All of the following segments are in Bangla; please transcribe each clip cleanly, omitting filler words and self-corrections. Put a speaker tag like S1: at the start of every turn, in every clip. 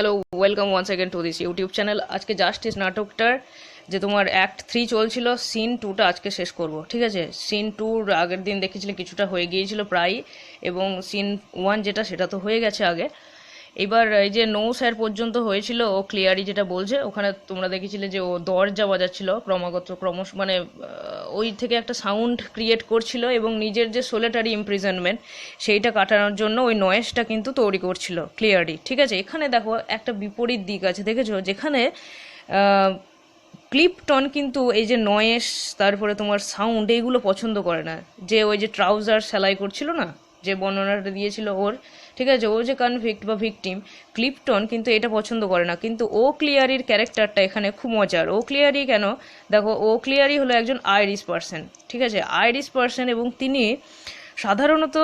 S1: Hello, welcome once again to this YouTube channel. আজকে জাস্টিস নাটকটার যে তোমার অ্যাক্ট 3 চলছিল, সিন 2টা আজকে শেষ করব, ঠিক আছে? সিন 2 আগের দিন দেখেছিলে কিছুটা হয়ে গিয়েছিল প্রায়, এবং সিন 1 যেটা সেটা তো হয়ে গেছে আগে। এবার এই যে নৌ স্যার পর্যন্ত হয়েছিল, ও ক্লিয়ারি যেটা বলছে, ওখানে তোমরা দেখেছিলে যে ও দরজা বাজাচ্ছিল ক্রমশ, মানে ওই থেকে একটা সাউন্ড ক্রিয়েট করছিল এবং নিজের যে সোলেটারি ইমপ্রিজনমেন্ট সেইটা কাটানোর জন্য ওই নয়েজটা কিন্তু তৈরি করছিল ক্লিয়ারি, ঠিক আছে? এখানে দেখো একটা বিপরীত দিক আছে, দেখেছো? যেখানে ক্লিপটন কিন্তু এই যে নয়েস, তারপরে তোমার সাউন্ড, এইগুলো পছন্দ করে না। যে ওই যে ট্রাউজার সেলাই করছিল না, যে বর্ণনাটা দিয়েছিল ওর, ঠিক আছে? ও যে কনভিক্ট বা ভিকটিম, ক্লিপটন কিন্তু এটা পছন্দ করে না। কিন্তু ও ক্লিয়ারির ক্যারেক্টারটা এখানে খুব মজার। ও ক্লিয়ারি কেন? দেখো, ও ক্লিয়ারি হলো একজন আইরিশ পার্সন, ঠিক আছে? আইরিশ পার্সন, এবং তিনি সাধারণত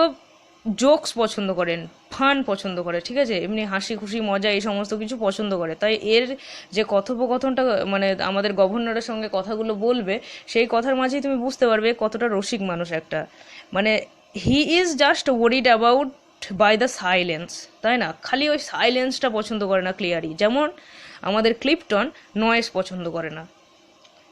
S1: জোকস পছন্দ করেন, ফান পছন্দ করে, ঠিক আছে? এমনি হাসি খুশি মজা এই সমস্ত কিছু পছন্দ করে। তাই এর যে কথোপকথনটা, মানে আমাদের গভর্নরের সঙ্গে কথাগুলো বলবে, সেই কথার মাঝেই তুমি বুঝতে পারবে কতটা রসিক মানুষ একটা। মানে he is just worried about by the silence, তাই না? খালি ওই সাইলেন্সটা পছন্দ করে না ক্লিয়ারি, যেমন আমাদের ক্লিপটন নয়েস পছন্দ করে না,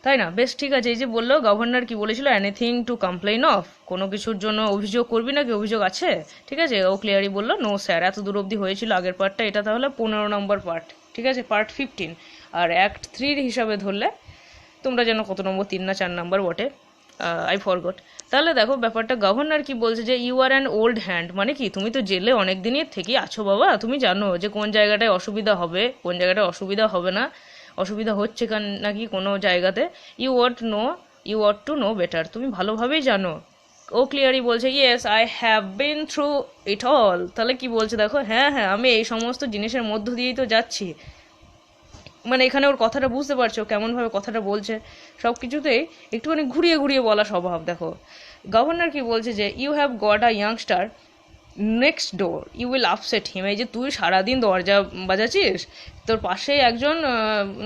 S1: তাই না? বেশ, ঠিক আছে। এই যে বললো গভর্নর কি বলেছিল, এনিথিং টু কমপ্লেইন অফ, কোনো কিছুর জন্য অভিযোগ করবি নাকি, অভিযোগ আছে? ঠিক আছে, ও ক্লিয়ারই বললো নো স্যার, এত দূর অবধি হয়েছিল আগের পার্টটা, এটা তাহলে 15 নম্বর পার্ট, ঠিক আছে? পার্ট 15। আর অ্যাক্ট 3 হিসাবে ধরলে তোমরা যেন কত নম্বর, 3 না 4 নম্বর বটে, আই ফরগট। তাহলে দেখো ব্যাপারটা, গভর্নর কি বলছে যে you are an old hand, মানে কি, তুমি তো জেলে অনেক দিনের থেকেই আছো বাবা, তুমি জানো যে কোন জায়গাটায় অসুবিধা হবে, কোন জায়গাটায় অসুবিধা হবে না, অসুবিধা হচ্ছে নাকি কোনো জায়গাতে। You want to know better, তুমি ভালোভাবেই জানো। ও ক্লিয়ারই বলছে yes I have been through it all. তাহলে কি বলছে দেখো, হ্যাঁ হ্যাঁ, আমি এই সমস্ত জিনিসের মধ্য দিয়েই তো যাচ্ছি। মানে এখানে ওর কথাটা বুঝতে পারছো কেমনভাবে কথাটা বলছে, সব কিছুতেই একটুখানি ঘুরিয়ে ঘুরিয়ে বলা স্বভাব। দেখো গভর্নর কি বলছে যে you have got a youngster next door, you will upset him. এই যে তুই সারাদিন দরজা বাজাচ্ছিস, তোর পাশেই একজন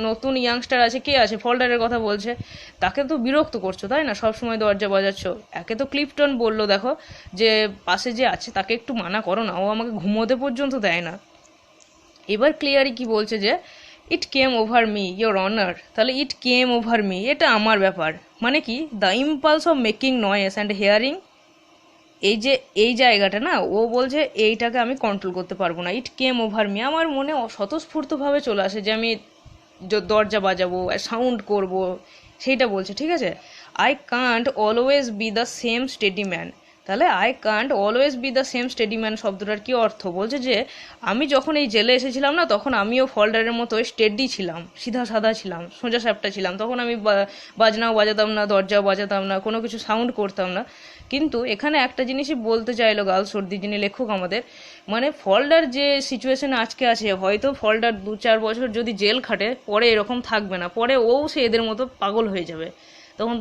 S1: নতুন ইয়াংস্টার আছে, কে আছে, ফল্ডারের কথা বলছে, তাকে তো বিরক্ত করছো, তাই না? সবসময় দরজা বাজাচ্ছ। একে তো ক্লিপটন বললো দেখো, যে পাশে যে আছে তাকে একটু মানা করো না, ও আমাকে ঘুমোতে পর্যন্ত দেয় না। এবার ক্লিয়ারই কি বলছে যে ইট কেম ওভার মি ইয়োর অনার। তাহলে ইট কেম ওভার মি, এটা আমার ব্যাপার, মানে কি, the impulse of making noise and hearing, এই যে এই জায়গাটা না, ও বলছে এইটাকে আমি কন্ট্রোল করতে পারবো না। ইট কেম ওভার মি, আমার মনে স্বতঃস্ফূর্তভাবে চলে আসে যে আমি দরজা বাজাবো, সাউন্ড করব, সেইটা বলছে, ঠিক আছে? I can't always be the same steady man. তাহলে I can't always be the same steady man শব্দটার কি অর্থ? বলছে যে আমি যখন এই জেলে এসেছিলাম না, তখন আমিও ফল্ডারের মতো স্টেডি ছিলাম, সিধা সাদা ছিলাম, সোজা সাপটা ছিলাম, তখন আমি বাজনাও বাজাতাম না, দরজাও বাজাতাম না, কোনো কিছু সাউন্ড করতাম না। কিন্তু এখানে একটা জিনিসই বলতে চাইলো গার্লসর্দি, যিনি লেখক আমাদের, মানে ফল্ডার যে সিচুয়েশনে আজকে আছে, হয়তো ফল্ডার 2-4 বছর যদি জেল খাটে, পরে এরকম থাকবে না, পরে ও সে এদের মতো পাগল হয়ে যাবে, তখন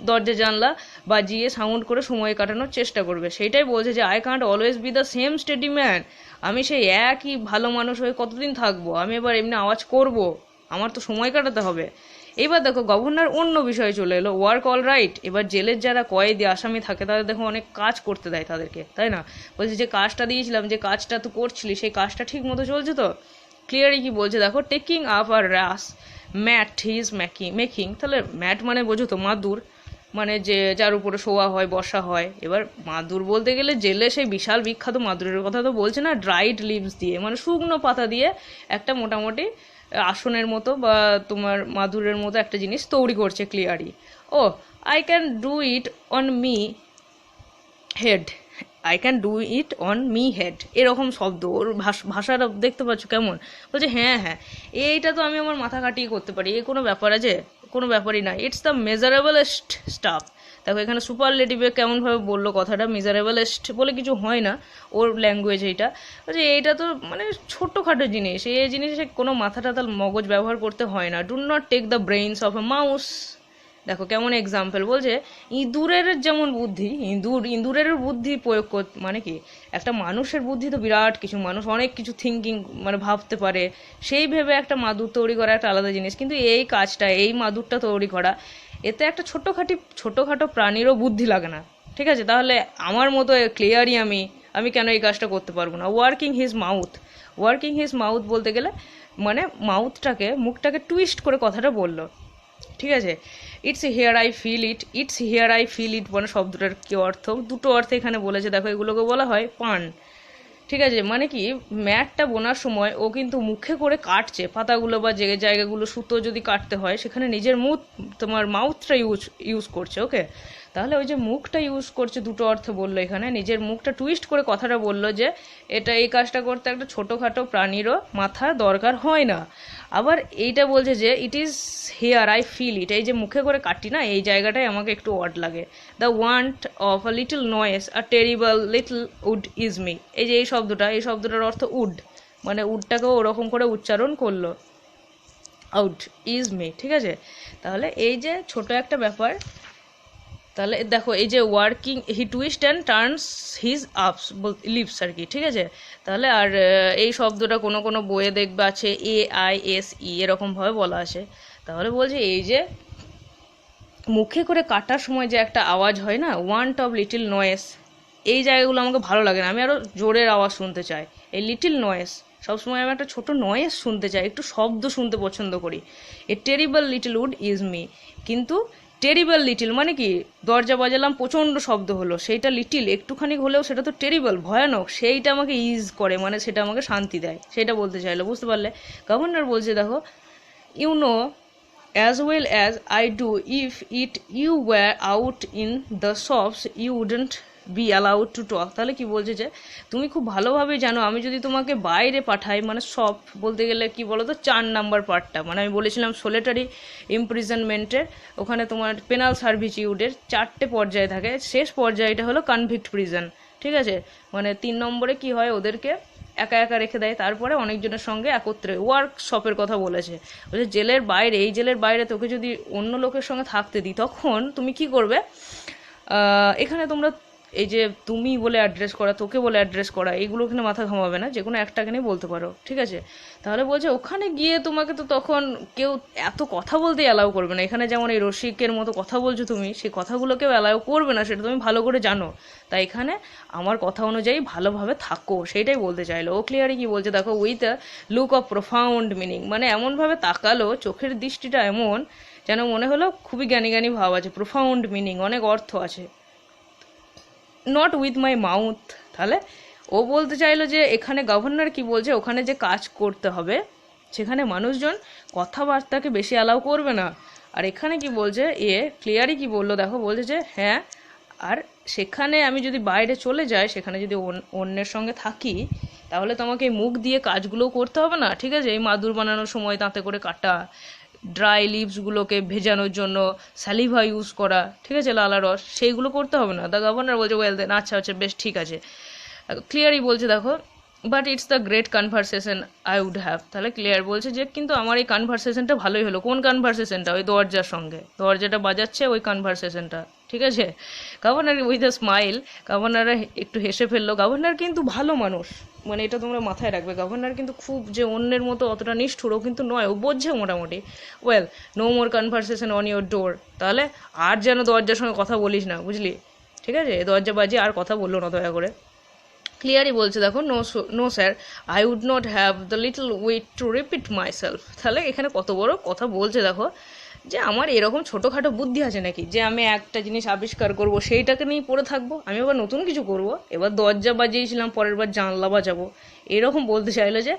S1: দরজা জানলা বাজিয়ে সাউন্ড করে সময় কাটানোর চেষ্টা করবে। সেইটাই বলছে যে I can't always be the same steady man, আমি সেই একই ভালো মানুষ হয়ে কতদিন থাকবো, আমি এবার এমনি আওয়াজ করব, আমার তো সময় কাটাতে হবে। এবার দেখো গভর্নর অন্য বিষয়ে চলে এলো, ওয়ার্ক অল রাইট। এবার জেলের যারা কয়েদি আসামি থাকে তাদের দেখো অনেক কাজ করতে দেয় তাদেরকে, তাই না? বলছে যে কাজটা দিয়েছিলাম, যে কাজটা তো করছিলি, সেই কাজটা ঠিক মতো চলছে তো? ক্লিয়ারই কি বলছে দেখো, taking up our rush mat he is making. তাহলে ম্যাট মানে বোঝো তো, মাদুর, মানে যে যার উপরে শোয়া হয়, বসা হয়। এবার মাদুর বলতে গেলে জেলে সেই বিশাল বিখ্যাত মাদুরের কথা তো বলছে না, ড্রাইড লিভস দিয়ে, মানে শুকনো পাতা দিয়ে একটা মোটামুটি আসনের মতো বা তোমার মাদুরের মতো একটা জিনিস তৈরি করছে ক্লিয়ারই। ও, I can do it on me head, I can do it on me head, এরকম শব্দ ওর ভাষাটা দেখতে পাচ্ছ কেমন? বলছে হ্যাঁ হ্যাঁ, এইটা তো আমি আমার মাথা কাটিয়ে করতে পারি, এ কোনো ব্যাপার আছে? কোনো ব্যাপারই না, ইটস দ্য মেজারেবলেস্ট স্টাফ। দেখো এখানে সুপারলেটিভে কেমনভাবে বললো কথাটা, মেজারেবলেস্ট বলে কিছু হয় না ওর ল্যাঙ্গুয়েজ এইটা। বলছে এইটা তো মানে ছোট্টখাটো জিনিস, এই জিনিসে কোনো মাথা টাথা মগজ ব্যবহার করতে হয় না। Do not take the brains of a mouse. দেখো কেমন এক্সাম্পল, বলছে ইঁদুরের যেমন বুদ্ধি, ইঁদুরের বুদ্ধি প্রয়োগ করতে, মানে কি, একটা মানুষের বুদ্ধি তো বিরাট কিছু, মানুষ অনেক কিছু থিঙ্কিং মানে ভাবতে পারে, সেই ভেবে একটা মাদুর তৈরি করা একটা আলাদা জিনিস। কিন্তু এই কাজটা, এই মাদুরটা তৈরি করা, এতে একটা ছোটোখাটো প্রাণীরও বুদ্ধি লাগে না, ঠিক আছে? তাহলে আমার মতো ক্লিয়ারই আমি আমি কেন এই কাজটা করতে পারবো না। Working his mouth, working his mouth বলতে গেলে মানে মাউথটাকে, মুখটাকে টুইস্ট করে কথাটা বললো, ঠিক আছে। It's here I feel it, it's here I feel it মানে শব্দটার কী অর্থ, দুটো অর্থে এখানে বলেছে দেখো, এগুলোকে বলা হয় পান, ঠিক আছে। মানে কি ম্যাটটা বোনার সময় ও কিন্তু মুখে করে কাটছে পাতাগুলো বা যে জায়গাগুলো সুতো যদি কাটতে হয় সেখানে নিজের মুখ, তোমার মাউথটা ইউজ করছে, ওকে। তাহলে ওই যে মুখটা ইউজ করছে, দুটো অর্থ বললো এখানে, নিজের মুখটা টুইস্ট করে কথাটা বললো যে এটা, এই কাজটা করতে একটা ছোটোখাটো প্রাণীরও মাথা দরকার হয় না। আবার এইটা বলছে যে it is here I feel it, এই যে মুখে করে কাটি না, এই জায়গাটাই আমাকে একটু অড লাগে। The want of a little noise a terrible little wood is me, এই যে এই শব্দটা, এই শব্দটার অর্থ উড, মানে উডটাকেও ওরকম করে উচ্চারণ করলো, আউট ইজ মি, ঠিক আছে। তাহলে এই যে ছোট একটা ব্যাপার, তাহলে দেখো এই যে working he twist and turns his আপস লিপস আর কি, ঠিক আছে। তাহলে আর এই শব্দটা কোনো কোনো বইয়ে দেখবে আছে AISE এরকমভাবে বলা আছে। তাহলে বলছে এই যে মুখে করে কাটার সময় যে একটা আওয়াজ হয় না, ওয়ান্ট অফ লিটিল নয়েস, এই জায়গাগুলো আমাকে ভালো লাগে না, আমি আরও জোরের আওয়াজ শুনতে চাই। এই লিটিল নয়েস, সবসময় আমি একটা ছোটো নয়েস শুনতে চাই, একটু শব্দ শুনতে পছন্দ করি। A terrible little wood is me, কিন্তু টেরিবল লিটিল মানে কি, দরজা বাজালাম প্রচণ্ড শব্দ হলো, সেইটা লিটিল একটুখানি হলেও সেটা তো টেরিবল ভয়ানক, সেইটা আমাকে ইজ করে, মানে সেটা আমাকে শান্তি দেয়, সেটা বলতে চাইলো, বুঝতে পারলে। গভর্নর বলছে দেখো, you know as well as I do, if you were out in the shops you wouldn't be allowed to talk। তাহলে কি বলছে যে তুমি খুব ভালোভাবে জানো, আমি যদি তোমাকে বাইরে পাঠাই, মানে শপ বলতে গেলে কি বলো তো 4 নাম্বার পার্টটা, মানে আমি বলেছিলাম সোলিটারি ইমপ্রিজনমেন্টের, ওখানে তোমার পেনাল সার্ভিটিউডের 4টে পর্যায় থাকে, শেষ পর্যায়টা হলো কনভিক্ট প্রিজন, ঠিক আছে। মানে 3 নম্বরে কি হয়, ওদেরকে একা একা রেখে দেয়, তারপরে অনেকজনের সঙ্গে একত্রে ওয়ার্কশপের কথা বলেছে, বলছে জেলের বাইরে, এই জেলের বাইরে তোকে যদি অন্য লোকের সঙ্গে থাকতে দিই তখন তুমি কি করবে, এখানে তোমরা এই যে তুমি বলে অ্যাড্রেস করা, তোকে বলে অ্যাড্রেস করা, এইগুলো এখানে মাথা ঘামাবে না, যে কোনো একটাকে নিয়ে বলতে পারো, ঠিক আছে। তাহলে বলছে ওখানে গিয়ে তোমাকে তো তখন কেউ এত কথা বলতে অ্যালাউ করবে না, এখানে যেমন এই রসিকের মতো কথা বলছো তুমি, সেই কথাগুলো কেউ অ্যালাউ করবে না, সেটা তুমি ভালো করে জানো, তাই এখানে আমার কথা অনুযায়ী ভালোভাবে থাকো, সেইটাই বলতে চাইলো। ও ক্লিয়ারই কি বলছে দেখো, with a look of profound meaning, মানে এমনভাবে তাকালো, চোখের দৃষ্টিটা এমন যেন মনে হলো খুবই জ্ঞানী জ্ঞানী ভাব আছে, প্রোফাউন্ড মিনিং, অনেক অর্থ আছে। নট উইথ মাই মাউথ, তাহলে ও বলতে চাইলো যে এখানে গভর্নর কি বলছে, ওখানে যে কাজ করতে হবে সেখানে মানুষজন কথাবার্তাকে বেশি অ্যালাউ করবে না। আর এখানে কি বলছে, ক্লিয়ারই কি বললো দেখো, বলছে যে হ্যাঁ, আর সেখানে আমি যদি বাইরে চলে যাই, সেখানে যদি অন্যের সঙ্গে থাকি, তাহলে তোমাকে মুখ দিয়ে কাজগুলোও করতে হবে না, ঠিক আছে। এই মাদুর বানানোর সময় দাঁতে করে কাটা, ড্রাই লিভসগুলোকে ভেজানোর জন্য স্যালিভা ইউজ করা, ঠিক আছে, লালা রস, সেইগুলো করতে হবে না। দ্য গভর্নর বলছে ওয়েল দেন, আচ্ছা আচ্ছা বেশ ঠিক আছে। ক্লিয়ারই বলছে দেখো, but it's the great conversation I would have, তাহলে ক্লিয়ার বলছে যে কিন্তু আমার এই কনভারসেশনটা ভালোই হলো। কোন কনভারসেশনটা, ওই দরজার সঙ্গে, দরজাটা বাজাচ্ছে ওই কনভারসেশনটা, ঠিক আছে। Governor with a smile, governor একটু হেসে ফেললো। গভর্নর কিন্তু ভালো মানুষ, মানে এটা তোমরা মাথায় রাখবে, গভর্নর কিন্তু খুব যে অন্যের মতো অতটা নিষ্ঠুর ও কিন্তু নয়, ও বোঝে মোটামুটি। Well, no more conversation on your door, তাহলে আর যেন দরজার সঙ্গে কথা বলিস না, বুঝলি, ঠিক আছে। দরজা বাজিয়ে আর কথা বললো না দয়া করে। ক্লিয়ারই বলছে দেখো, no sir, I would not have the little wit to repeat myself. তাহলে এখানে কত বড় কথা বলছে দেখো, যে আমার এরকম ছোটোখাটো বুদ্ধি আছে নাকি যে আমি একটা জিনিস আবিষ্কার করব সেইটাকে নিয়েই পড়ে থাকবো, আমি আবার নতুন কিছু করব, এবার দরজা বাজিয়েছিলাম পরের বার জানলা বাজাবো, এরকম বলতে চাইলো যে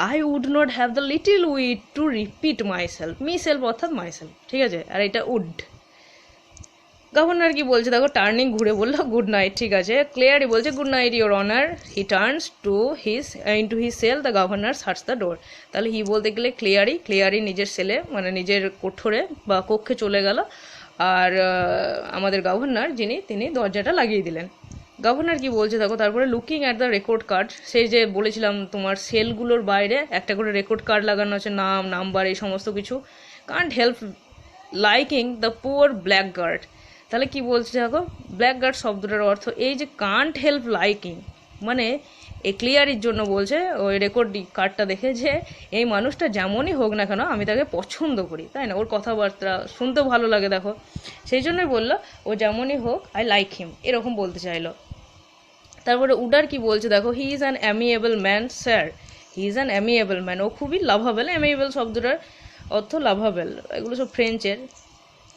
S1: I would not have the little wit to repeat myself অর্থাৎ মাই সেলফ, ঠিক আছে। আর এটা উড। গভর্নর কি বলছে দেখো, টার্নিং ঘুরে বললো গুড নাইট, ঠিক আছে। ক্লিয়ারই বলছে good night your honour, he turns to into his cell, the governor shuts the door. তাহলে হি বলতে গেলে ক্লিয়ারই নিজের সেলে, মানে নিজের কোঠরে বা কক্ষে চলে গেল, আর আমাদের গভর্নর তিনি দরজাটা লাগিয়ে দিলেন। গভর্নর কি বলছে দেখো তারপরে, looking at the record card, সেই যে বলেছিলাম তোমার সেলগুলোর বাইরে একটা করে রেকর্ড কার্ড লাগানো আছে, নাম নাম্বার এই সমস্ত কিছু। Can't help liking the poor blackguard, তাহলে কি বলছে দেখো, ব্ল্যাক গার্ড শব্দটার অর্থ এই যে কান্ট হেল্প লাইকিং, মানে এ ক্লিয়ারির জন্য বলছে ওই রেকর্ড কার্ডটা দেখে যে এই মানুষটা যেমনই হোক না কেন আমি তাকে পছন্দ করি, তাই না, ওর কথাবার্তা শুনতেও ভালো লাগে দেখো, সেই জন্যই বললো ও যেমনই হোক আই লাইক হিম, এরকম বলতে চাইলো। তারপরে উডার কি বলছে দেখো, he is an amiable man sir, he is an amiable man, ও খুবই লাভাবেল। অ্যামিয়েবল শব্দটার অর্থ লাভাবেল, এগুলো সব ফ্রেঞ্চের,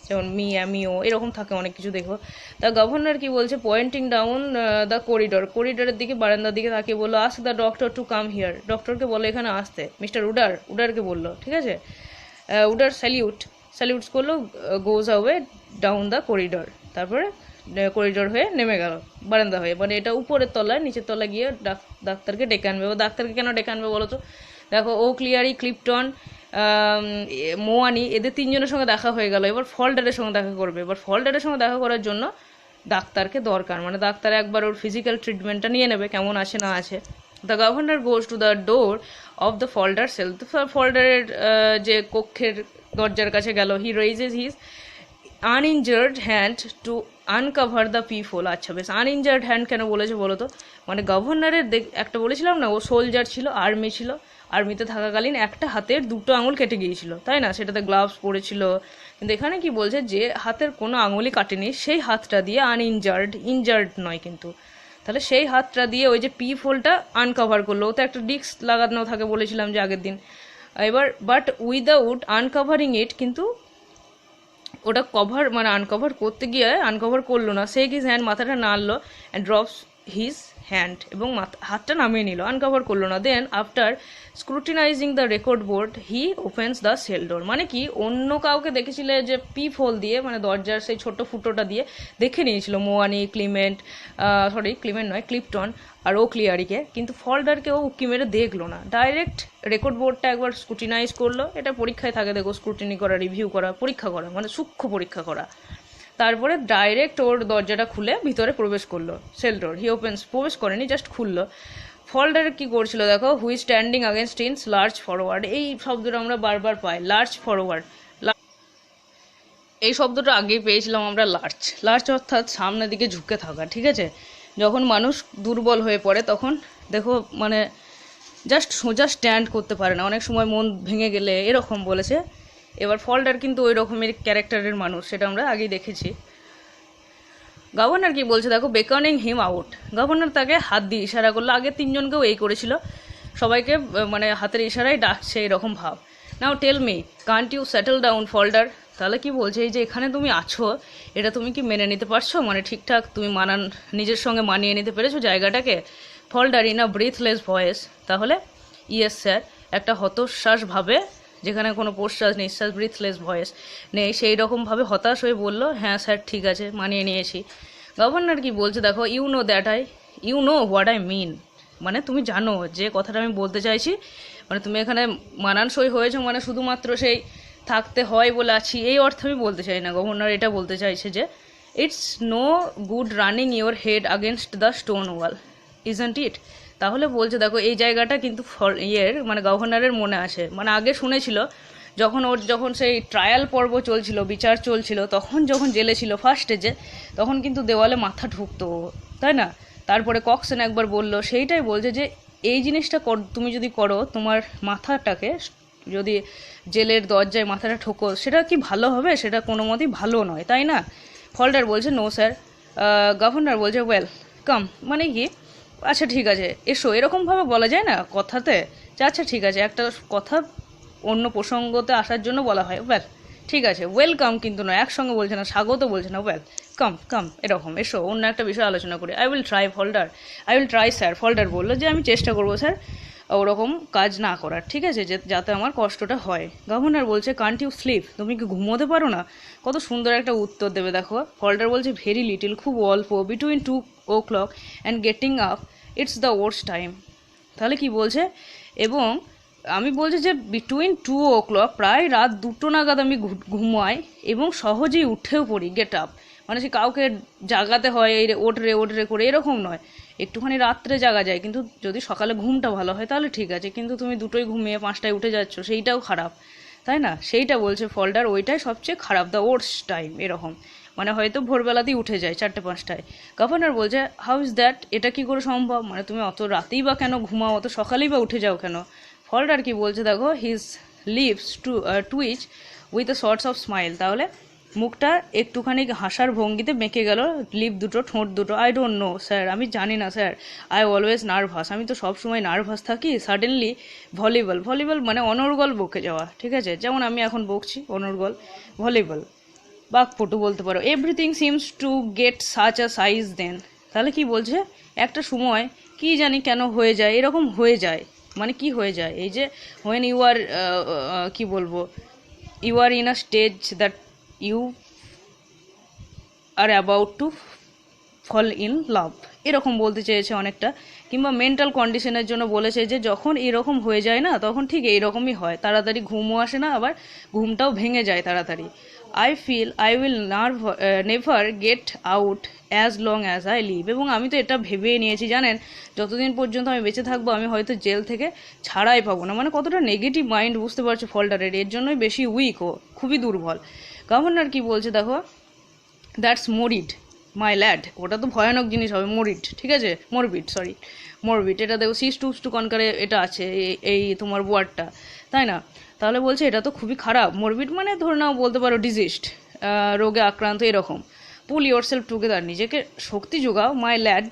S1: যেমন মি অ্যামিও এরকম থাকে অনেক কিছু। দেখো দ্য গভর্নর কি বলছে, পয়েন্টিং ডাউন দ্য করিডর, করিডরের দিকে, বারান্দার দিকে তাকিয়ে বললো, ask the doctor to come here, ডক্টরকে বলো এখানে আসতে। মিস্টার উডার, উডারকে বললো, ঠিক আছে। উডার স্যালিউটস করলো, গোজ আওয়ে ডাউন দ্য করিডর, তারপরে করিডোর হয়ে নেমে গেল বারান্দা হয়ে, মানে এটা উপরের তলায়, নিচের তলায় গিয়ে ডাক্তারকে ডেকে আনবে। ও ডাক্তারকে কেন ডেকে আনবে বলো তো? দেখো ও ক্লিয়ারি, ক্লিপটন, মোয়ানি, এদের তিনজনের সঙ্গে দেখা হয়ে গেল, এবার ফল্ডারের সঙ্গে দেখা করবে। এবার ফল্ডারের সঙ্গে দেখা করার জন্য ডাক্তারকে দরকার, মানে ডাক্তার একবার ওর ফিজিক্যাল ট্রিটমেন্টটা নিয়ে নেবে, কেমন আছে না আছে। The governor goes to the door of the Falder cell, ফল্ডারের যে কক্ষের দরজার কাছে গেল। He raises his uninjured hand to uncover the peep hole. আচ্ছা বেশ, আনইনজার্ড হ্যান্ড কেন বলেছে বলো তো? মানে গভর্নরের একটা বলেছিলাম না, ও সোলজার ছিল, আর্মি ছিল, আর্মিতে থাকাকালীন একটা হাতের দুটো আঙুল কেটে গিয়েছিল, তাই না? সেটাতে গ্লাভস পরেছিল, কিন্তু এখানে কি বলছে, যে হাতের কোনো আঙুলই কাটেনি সেই হাতটা দিয়ে ইনজার্ড নয় কিন্তু, তাহলে সেই হাতটা দিয়ে ওই যে পিপ হোলটা আনকাভার করলো। ও তো একটা ডিস্ক লাগানো থাকে বলেছিলাম যে আগের দিন। এবার বাট উইদাউট আনকাভারিং ইট, কিন্তু ওটা কভার মানে আনকভার করতে গিয়ে আনকভার করলো না। সে হিজ হ্যান্ড, মাথাটা নাড়লো, অ্যান্ড ড্রপস হিজ হ্যান্ড, এবং হাতটা নামিয়ে নিল, আনকভার করলো না। Then after scrutinising the record board he opens the cell door, মানে কি অন্য কাউকে দেখেছিলে যে পিপ হোল দিয়ে, মানে দরজার সেই ছোট্ট ফুটোটা দিয়ে দেখে নিয়েছিল, মোয়ানি, ক্লিমেন্ট নয়, ক্লিপটন আর ও ক্লিয়ারিকে, কিন্তু ফল্ডারকে ও উকি মেরে দেখলো না। ডাইরেক্ট রেকর্ড বোর্ডটা একবার স্ক্রুটিনাইজ করলো, এটা পরীক্ষায় থাকে দেখো, স্ক্রুটিনি করা, রিভিউ করা, পরীক্ষা করা, মানে সূক্ষ্ম পরীক্ষা করা। তারপরে ডাইরেক্ট ওর দরজাটা খুলে ভিতরে প্রবেশ করলো, সেল ডোর হি ওপেন্স, প্রবেশ করেনি, জাস্ট খুললো। ফল্ডার কি করছিল দেখো, হুই স্ট্যান্ডিং আগেনস্ট ইনস লার্জ ফরওয়ার্ড, এই শব্দটা আমরা বারবার পাই, লার্জ ফরওয়ার্ড। এই শব্দটা আগেই পেয়েছিলাম আমরা, লার্জ অর্থাৎ সামনের দিকে ঝুঁকে থাকা, ঠিক আছে। যখন মানুষ দুর্বল হয়ে পড়ে তখন দেখো মানে জাস্ট সোজা স্ট্যান্ড করতে পারে না, অনেক সময় মন ভেঙে গেলে, এরকম বলেছে। এবার ফল্ডার কিন্তু ওই রকমের ক্যারেক্টারের মানুষ, সেটা আমরা আগেই দেখেছি। গভর্নর কি বলছে দেখো, বেকনিং হিম আউট, গভর্নর তাকে হাত দিয়ে ইশারা করলো, আগে তিনজনকেও এই করেছিল, সবাইকে মানে হাতের ইশারায় ডাকছে, এরকম ভাব। Now tell me, can't you settle down Falder, তাহলে কি বলছে, এই যে এখানে তুমি আছো, এটা তুমি কি মেনে নিতে পারছো, মানে ঠিকঠাক তুমি নিজের সঙ্গে মানিয়ে নিতে পেরেছো জায়গাটাকে? ফল্ডার ইন আ ব্রিথলেস ভয়েস, তাহলে ইয়েস স্যার, একটা হতাশ্বাস ভাবে, যেখানে কোনো প্রশ্বাস নিঃশ্বাস, ব্রিথলেস ভয়েস নেই, সেই রকমভাবে হতাশ হয়ে বললো, হ্যাঁ স্যার ঠিক আছে, মানিয়ে নিয়েছি। গভর্নর কি বলছে দেখো, you know what I mean, মানে তুমি জানো যে কথাটা আমি বলতে চাইছি, মানে তুমি এখানে মানানসই হয়েছো, মানে শুধুমাত্র সেই থাকতে হয় বলে আছি, এই অর্থে আমি বলতে চাই না। গভর্নর এটা বলতে চাইছে যে it's no good running your head against the stone wall, isn't it, তাহলে বলছে দেখো এই জায়গাটা কিন্তু মানে গভর্নরের মনে আসে, মানে আগে শুনেছিল যখন সেই ট্রায়াল পর্ব চলছিল, বিচার চলছিল, তখন যখন জেলে ছিল ফার্স্ট স্টেজে, তখন কিন্তু দেওয়ালে মাথা ঢুকতো, তাই না? তারপরে কক্সেন একবার বলল, সেইটাই বলছে যে এই জিনিসটা তুমি যদি করো, তোমার মাথাটাকে যদি জেলের দরজায় মাথাটা ঠোকো, সেটা কি ভালো হবে? সেটা কোনো মতেই ভালো নয়, তাই না? ফল্ডার বলছে নো স্যার। গভর্নর বলছে ওয়েল কাম, মানে কি আচ্ছা ঠিক আছে এসো, এরকমভাবে বলা যায় না কথাতে, যে আচ্ছা ঠিক আছে, একটা কথা অন্য প্রসঙ্গতে আসার জন্য বলা হয়, ওয়েল ঠিক আছে, ওয়েলকাম কিন্তু নয়, একসঙ্গে বলছে না, স্বাগত বলছে না, ওয়েল কাম এরকম, এসো অন্য একটা বিষয় আলোচনা করি। আই উইল ট্রাই স্যার, ফল্ডার বললো যে আমি চেষ্টা করবো স্যার ওরকম কাজ না করার, ঠিক আছে, যাতে আমার কষ্টটা হয়। গভর্নর বলছে কান্ট ইউ স্লিপ, তুমি কি ঘুমোতে পারো না? কত সুন্দর একটা উত্তর দেবে দেখো। ফল্ডার বলছে ভেরি লিটিল, খুব অল্প, between 2 o'clock and getting up it's the worst time, তাহলে কি বলছে, এবং আমি বলছি যে বিটুইন 2 o'clock, প্রায় রাত 2টো নাগাদ আমি ঘুমাই, এবং সহজেই উঠেও পড়ি, গেট আপ, মানে সে কাউকে জাগাতে হয় এই ওঠ রে করে, এরকম নয়, একটুখানি রাত্রে জাগা যায়, কিন্তু যদি সকালে ঘুমটা ভালো হয় তাহলে ঠিক আছে, কিন্তু তুমি 2টোয় ঘুমিয়ে 5টায় উঠে যাচ্ছ, সেইটাও খারাপ, তাই না? সেইটা বলছে ফল্ডার, ওইটাই সবচেয়ে খারাপ, দ্য ওয়ার্স্ট টাইম, এরকম, মানে হয়তো ভোরবেলাতেই উঠে যায় 4টে-5টায়। গভর্নর বলছে হাউ ইজ দ্যাট, এটা কি করে সম্ভব, মানে তুমি অত রাতেই বা কেন ঘুমাও, অত সকালেই বা উঠে যাও কেন? ফল্ডার কি বলছে দেখো, his lips twitch with a sorts of smile, তাহলে মুখটা একটুখানি হাসার ভঙ্গিতে বেঁকে গেল, লিপ দুটো, ঠোঁট দুটো। আই ডোন্ট নো স্যার, আমি জানি না স্যার। আই অলওয়েজ নার্ভাস, আমি তো সবসময় নার্ভাস থাকি। সাডেনলি ভলিবল, ভলিবল মানে অনর্গল বকে যাওয়া, ঠিক আছে, যেমন আমি এখন বকছি অনর্গল, ভলিবল বাকপটু বলতে পারো। Everything seems to get such a size then, তাহলে কি বলছে, একটা সময় কি জানি কেন হয়ে যায়, এরকম হয়ে যায়, মানে কি হয়ে যায়, এই যে হোয়েন ইউ আর কি বলবো, you are in a stage that you are about to fall in love, এরকম বলতে চেয়েছে অনেকটা। কিংবা মেন্টাল কন্ডিশনের জন্য বলেছে যে যখন এরকম হয়ে যায় না, তখন ঠিক এইরকমই হয়, তাড়াতাড়ি ঘুমও আসে না, আবার ঘুমটাও ভেঙে যায় তাড়াতাড়ি। I feel I will never get out as long as I live, এবং আমি তো এটা ভেবেই নিয়েছি জানেন, যতদিন পর্যন্ত আমি বেঁচে থাকবো আমি হয়তো জেল থেকে ছাড়াই পাবো না। মানে কতটা নেগেটিভ মাইন্ড, বুঝতে পারছো ফল্টারের, এর জন্যই বেশি উইক, ও খুবই দুর্বল। গভর্নর কি বলছে দেখো, দ্যাটস মরিড মাই ল্যাড, ওটা তো ভয়ানক জিনিস হবে, মরিড, ঠিক আছে, মরবিড, সরি মরবিড, এটা দেখো সিস টু কনকারে এটা আছে এই তোমার ওয়ার্ডটা, তাই না? তাহলে বলছে এটা তো খুবই খারাপ, মরবিড মানে ধরে নাও বলতে পারো ডিজিজড, রোগে আক্রান্ত এরকম। পুল ইয়োর সেলফ টুগেদার, নিজেকে শক্তি যোগাও। মাই ল্যাড,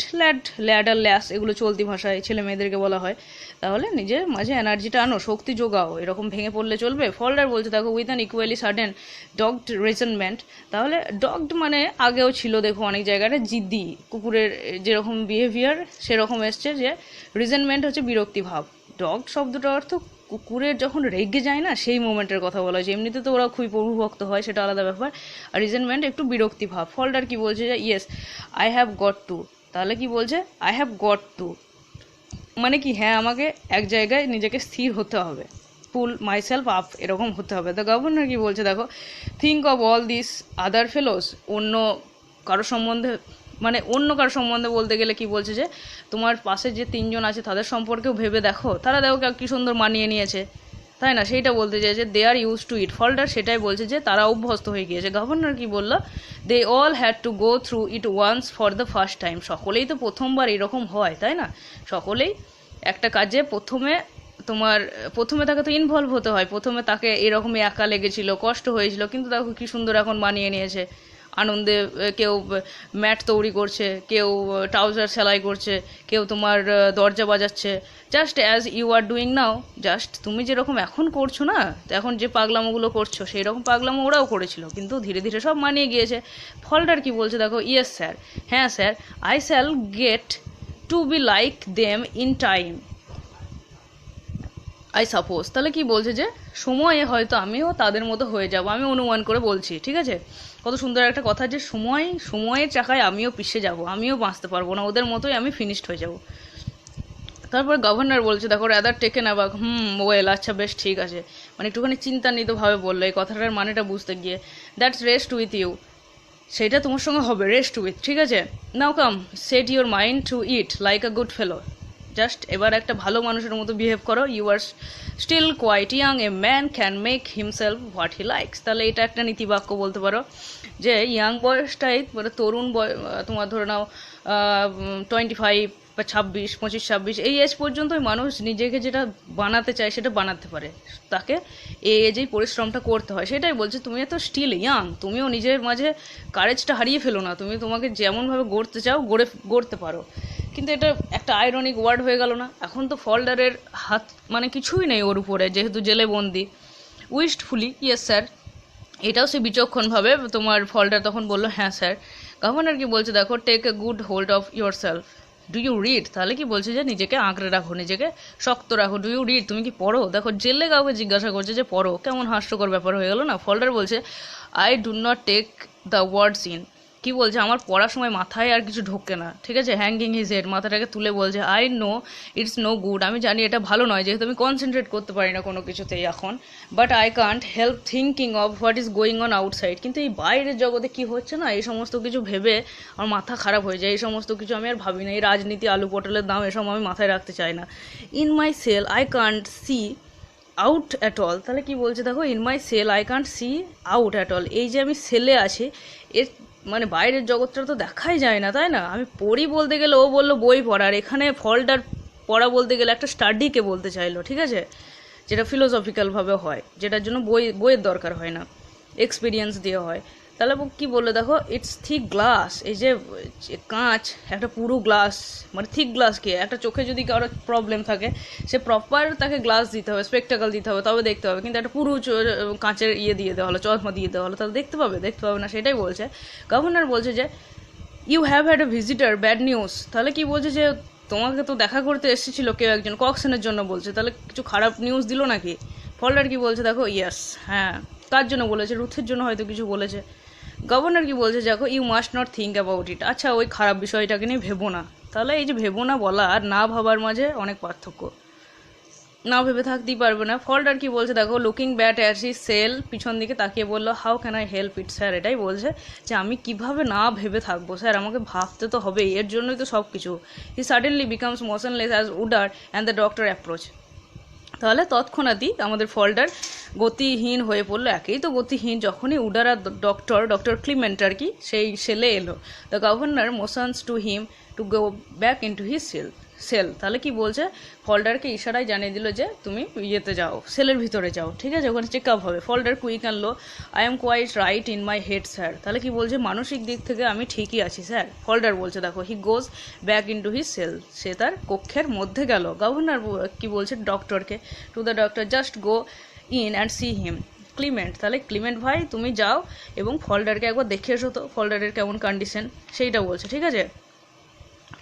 S1: ল্যাড আর ল্যাস এগুলো চলতি ভাষায় ছেলে মেয়েদেরকে বলা হয়। তাহলে নিজের মাঝে এনার্জিটা আনো, শক্তি যোগাও, এরকম ভেঙে পড়লে চলবে? ফল্ডার বলছে দেখো, with an equally sudden dogged resentment, তাহলে ডগড মানে আগেও ছিল দেখো অনেক জায়গায় জিদ্দি, কুকুরের যেরকম বিহেভিয়ার সেরকম এসছে, যে রিজেন্টমেন্ট হচ্ছে বিরক্তি ভাব। ডগ শব্দটার অর্থ কুকুরের যখন রেগে যায় না, সেই মোমেন্টের কথা বলা হয়েছে। এমনিতে তো ওরা খুবই প্রভুভক্ত হয়, সেটা আলাদা ব্যাপার। আর রিজেন্টমেন্ট একটু বিরক্তি ভাব। ফল্ডার কি বলছে যে yes I have got to, তাহলে কি বলছে, আই হ্যাভ গট টু মানে কি, হ্যাঁ আমাকে এক জায়গায় নিজেকে স্থির হতে হবে, পুল মাইসেলফ আপ এরকম হতে হবে। দ্য গভর্নর কি বলছে দেখো, থিঙ্ক অফ অল দিস আদার ফেলোস, অন্য কারো সম্বন্ধে, মানে অন্য কারো সম্বন্ধে বলতে গেলে কি বলছে, যে তোমার পাশে যে তিনজন আছে তাদের সম্পর্কেও ভেবে দেখো, তারা দেখো কি সুন্দর মানিয়ে নিয়েছে, তাই না? সেইটা বলতে চাইছে, দে আর ইউজ টু ইট। ফল্ডার সেটাই বলছে যে তারা অভ্যস্ত হয়ে গিয়েছে। গভর্নর কি বললো, they all had to go through it once for the first time, সকলেই তো প্রথমবার এরকম হয়, তাই না? সকলেই একটা কাজে প্রথমে তাকে তো ইনভলভ হতে হয়, প্রথমে তাকে এরকমই একা লেগেছিল, কষ্ট হয়েছিল, কিন্তু দেখো কি সুন্দর এখন মানিয়ে নিয়েছে, আনন্দে কেউ ম্যাট তৈরি করছে, কেউ ট্রাউজার সেলাই করছে, কেউ তোমার দরজা বাজাচ্ছে, just as you are doing now, just তুমি যেরকম এখন করছো না, এখন যে পাগলামোগুলো করছো সেই রকম পাগলামো ওরাও করেছিল, কিন্তু ধীরে ধীরে সব মানিয়ে গিয়েছে। ফল্ডার কি বলছে দেখো, ইয়েস স্যার, হ্যাঁ sir, I shall get to be like them in time I suppose, তাহলে কি বলছে যে সময়ে হয়তো আমিও তাদের মতো হয়ে যাব, আমি অনুমান করে বলছি, ঠিক আছে? কত সুন্দর একটা কথা, যে সময়ের চাকায় আমিও পিষে যাব, আমিও বাঁচতে পারবো না, ওদের মতোই আমি ফিনিশড হয়ে যাব। তারপর গভর্নর বলছে দেখো, রাদার টেকেন অ্যাবাক, ওয়েল, আচ্ছা বেশ ঠিক আছে, মানে একটুখানি চিন্তান্বিতভাবে বললো এই কথাটার মানেটা বুঝতে গিয়ে। দ্যাটস রেস্ট উইথ ইউ, সেটা তোমার সঙ্গে হবে, রেস্ট উইথ, ঠিক আছে? Now come set your mind to it like a good fellow, just এবার একটা ভালো মানুষের মতো বিহেভ করো। You are still quite young, a man can make himself what he likes, তাহলে এটা একটা নীতিবাক্য বলতে পারো, যে ইয়াং বয়সটাই মানে তরুণ তোমার ধরে নাও 25 বা 25-26 এই এজ পর্যন্তই মানুষ নিজেকে যেটা বানাতে চায় সেটা বানাতে পারে, তাকে এই এজেই পরিশ্রমটা করতে হয়। সেটাই বলছে, তুমি তো স্টিল ইয়াং, তুমিও নিজের মাঝে কারেজটা হারিয়ে ফেলো না, তুমি তোমাকে যেমনভাবে গড়তে চাও গড়তে পারো। কিন্তু এটা একটা আইরনিক ওয়ার্ড হয়ে গেল না? এখন তো ফল্ডারের হাত মানে কিছুই নেই ওর উপরে, যেহেতু জেলে বন্দি। উইস্টফুলি, ইয়েস স্যার, এটাও সে বিচক্ষণভাবে তোমার ফল্ডার তখন বললো, হ্যাঁ স্যার। গভর্নর কি বলছে দেখো, take a good hold of yourself, do you read, তাহলে কি বলছে যে নিজেকে আঁকড়ে রাখো, নিজেকে শক্ত রাখো। ডু ইউ রিড, তুমি কি পড়ো? দেখো জেলে কাউকে জিজ্ঞাসা করছে যে পড়ো, কেমন হাস্যকর ব্যাপার হয়ে গেল না? ফল্ডার বলছে, I do not take the words in, কি বলছে, আমার পড়ার সময় মাথায় আর কিছু ঢোকে না, ঠিক আছে? হ্যাঙ্গিং হিজ হেড, মাথাটাকে তুলে বলছে, I know it's no good, আমি জানি এটা ভালো নয়, যেহেতু আমি কনসেন্ট্রেট করতে পারি না কোনো কিছুতেই এখন, but I can't help thinking of what is going on outside, কিন্তু এই বাইরের জগতে কি হচ্ছে না, এই সমস্ত কিছু ভেবে আমার মাথা খারাপ হয়ে যায়, এই সমস্ত কিছু আমি আর ভাবি না, এই রাজনীতি, আলু পটলের দাম, এসব আমি মাথায় রাখতে চাই না। In my cell I can't see out at all, তাহলে কি বলছে দেখো, in my cell I can't see out at all, এই যে আমি সেলে আছি, এর মানে বাইরের জগৎটা তো দেখাই যায় না, তাই না? আমি পড়ি বলতে গেলে, ও বললো বই পড়ার, এখানে ফল্ডার পড়া বলতে গেলে একটা স্টাডিকে বলতে চাইলো, ঠিক আছে? যেটা ফিলোসফিক্যালভাবে হয়, যেটার জন্য বইয়ের দরকার হয় না, এক্সপিরিয়েন্স দিয়ে হয়। তাহলে কি বললো দেখো, ইটস থিক গ্লাস, এই যে কাঁচ, একটা পুরো গ্লাস, মানে থিক গ্লাস কি, একটা চোখে যদি কারো প্রবলেম থাকে সে প্রপার তাকে গ্লাস দিতে হবে, স্পেকটাকল দিতে হবে, তবে দেখতে হবে। কিন্তু একটা পুরো কাঁচের দিয়ে দেওয়া হলো, চশমা দিয়ে দেওয়া হলো, তাহলে দেখতে পাবে না, সেটাই বলছে। গভর্নর বলছে যে you have had a visitor, bad news. তাহলে কি বলছে যে তোমাকে তো দেখা করতে এসেছিল কেউ একজন, ককশনের জন্য বলছে, তাহলে কিছু খারাপ নিউজ দিল নাকি? ফল্ডার কি বলছে দেখো, ইয়েস, হ্যাঁ। কার জন্য বলেছে? রুথের জন্য হয়তো কিছু বলেছে। গভর্নর কি বলছে দেখো, you must not think about it. আচ্ছা, ওই খারাপ বিষয়টাকে নিয়ে ভেবো না। তাহলে এই যে ভেবো না বলা আর না ভাবার মাঝে অনেক পার্থক্য। না ভেবে থাকতেই পারবে না। ফল্ডার কি বলছে দেখো, looking back at his cell, পিছন দিকে তাকিয়ে বললো, how can I help it sir. এটাই বলছে যে আমি কিভাবে না ভেবে থাকবো স্যার, আমাকে ভাবতে তো হবেই, এর জন্যই তো সব কিছু। He suddenly becomes motionless as Wooder and the doctor approach. তাহলে তৎক্ষণাৎই আমাদের ফল্ডার গতিহীন হয়ে পড়লো। একেই তো গতিহীন, যখনই উডার আর ডক্টর ক্লিমেন্ট আর কি সেই সেলে এলো। The governor motions to him to go back in two his cell. তাহলে কি বলছে, ফল্ডারকে ইশারায় জানিয়ে দিল যে তুমি ইয়েতে যাও, সেলের ভিতরে যাও, ঠিক আছে, ওখানে চেক আপ হবে। ফল্ডার কুইক আনলো, I am quite right in my head sir. তাহলে কি বলছে, মানসিক দিক থেকে আমি ঠিকই আছি স্যার। ফল্ডার বলছে দেখো, he goes back in two his cell, সে তার কক্ষের মধ্যে গেল। গভর্নর কি বলছে ডক্টরকে, to the doctor, just go in and see him Clement. তাহলে ক্লিমেন্ট ভাই তুমি যাও এবং ফল্ডারকে একবার দেখে এসো তো, ফল্ডারের কেমন কন্ডিশন সেইটা বলছে, ঠিক আছে।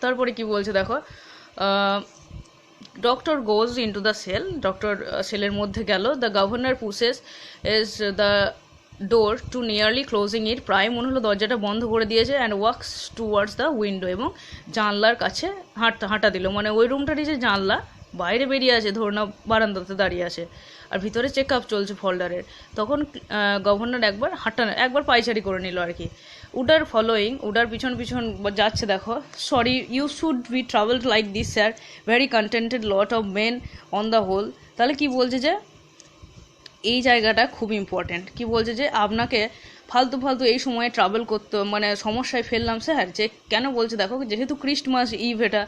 S1: তারপরে কি বলছে দেখো, doctor goes into the cell, doctor সেলের মধ্যে গেল। The governor pushes is the door to nearly closing it, প্রায় মনে হলো দরজাটা বন্ধ করে দিয়েছে। And walks towards the window, এবং জানলার কাছে হাঁটা দিল। মানে ওই রুমটারই যে জানলা, বাইরে বেরিয়ে আছে, ধরুন বারান্দাতে দাঁড়িয়ে আছে, আর ভিতরে চেক আপ চলছে ফল্ডারের। তখন গভর্নর একবার পায়চারি করে নিল আর কি। উডার ফলোয়িং, উডার পিছন যাচ্ছে দেখো। Sorry, you should be travelled like this sir, very contented lot of men on the whole. তাহলে কি বলছে যে এই জায়গাটা খুব ইম্পর্ট্যান্ট। কি বলছে যে আপনাকে ফালতু এই সময়ে ট্রাভেল করতে, মানে সমস্যায় ফেললাম স্যার। যে কেন বলছে দেখো, যেহেতু ক্রিস্টমাস ইভ, এটা